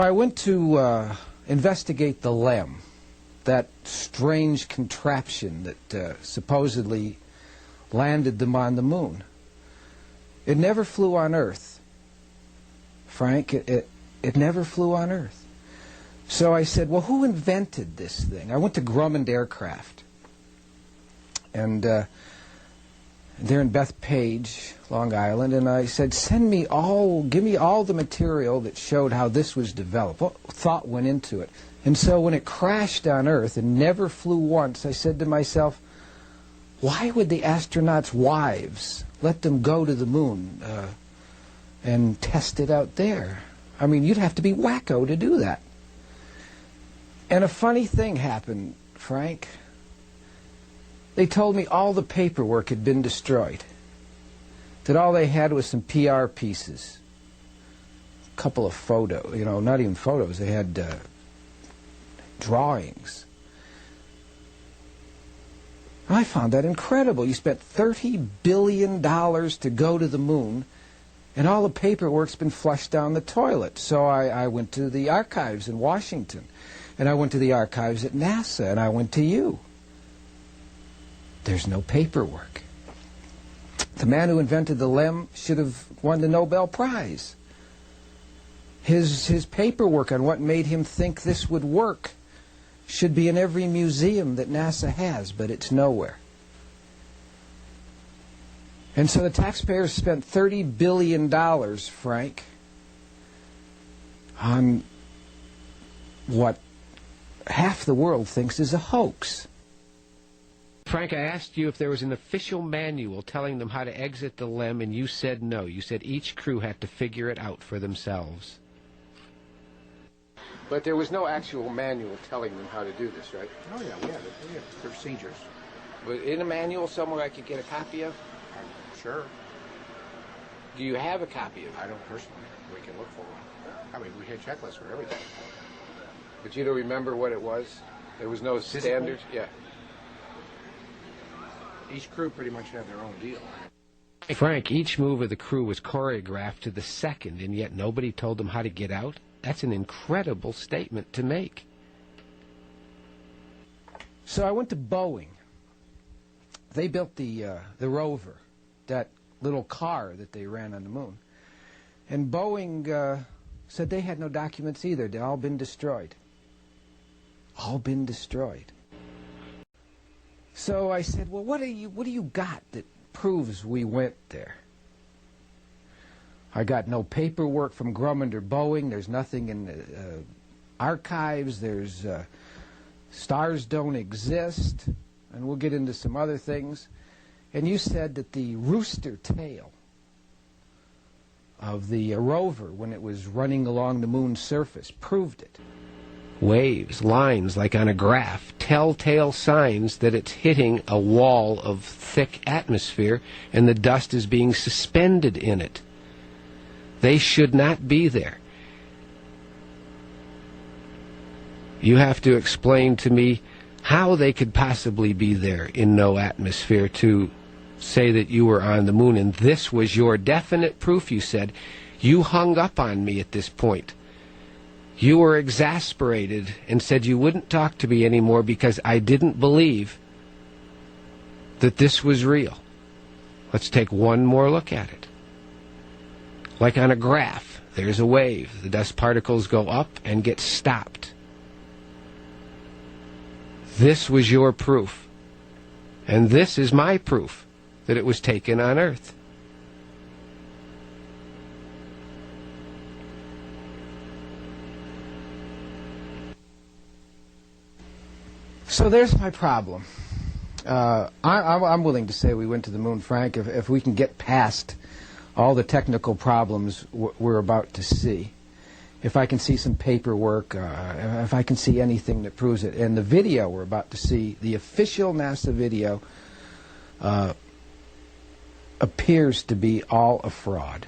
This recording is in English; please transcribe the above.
I went to investigate the LEM, that strange contraption that supposedly landed them on the moon. It never flew on Earth, Frank. It never flew on Earth. So I said, well, who invented this thing? I went to Grumman Aircraft, and they're in Bethpage, Long Island, and I said, give me all the material that showed how this was developed. What thought went into it? And so when it crashed on Earth and never flew once, I said to myself, why would the astronauts' wives let them go to the moon and test it out there? I mean, you'd have to be wacko to do that. And a funny thing happened, Frank. They told me all the paperwork had been destroyed, that all they had was some PR pieces, a couple of photos, not even photos, they had drawings. I found that incredible. You spent $30 billion to go to the moon, and all the paperwork's been flushed down the toilet. So I went to the archives in Washington, and I went to the archives at NASA, and I went to you. There's no paperwork. The man who invented the LEM should have won the Nobel Prize. His paperwork on what made him think this would work should be in every museum that NASA has, but it's nowhere. And so the taxpayers spent $30 billion, Frank, on what half the world thinks is a hoax. Frank, I asked you if there was an official manual telling them how to exit the LEM, and you said no. You said each crew had to figure it out for themselves. But there was no actual manual telling them how to do this, right? Oh, yeah, we have procedures. But in a manual somewhere I could get a copy of? Sure. Do you have a copy of it? I don't personally. We can look for one. I mean, we had checklists for everything. But you don't remember what it was? There was no standard? Yeah. Each crew pretty much had their own deal. Frank, each move of the crew was choreographed to the second, and yet nobody told them how to get out? That's an incredible statement to make. So I went to Boeing. They built the rover, that little car that they ran on the moon. And Boeing said they had no documents either. They'd all been destroyed. All been destroyed. So I said, well, what do you got that proves we went there? I got no paperwork from Grumman or Boeing. There's nothing in the archives. There's stars don't exist. And we'll get into some other things. And you said that the rooster tail of the rover, when it was running along the moon's surface, proved it. Waves, lines like on a graph, telltale signs that it's hitting a wall of thick atmosphere and the dust is being suspended in it. They should not be there. You have to explain to me how they could possibly be there in no atmosphere to say that you were on the moon, and this was your definite proof, you said. You hung up on me at this point. You were exasperated and said you wouldn't talk to me anymore because I didn't believe that this was real. Let's take one more look at it. Like on a graph, there's a wave. The dust particles go up and get stopped. This was your proof. And this is my proof that it was taken on Earth. So there's my problem. I'm willing to say we went to the moon, Frank, if we can get past all the technical problems we're about to see. If I can see some paperwork, if I can see anything that proves it. And the video we're about to see, the official NASA video, appears to be all a fraud.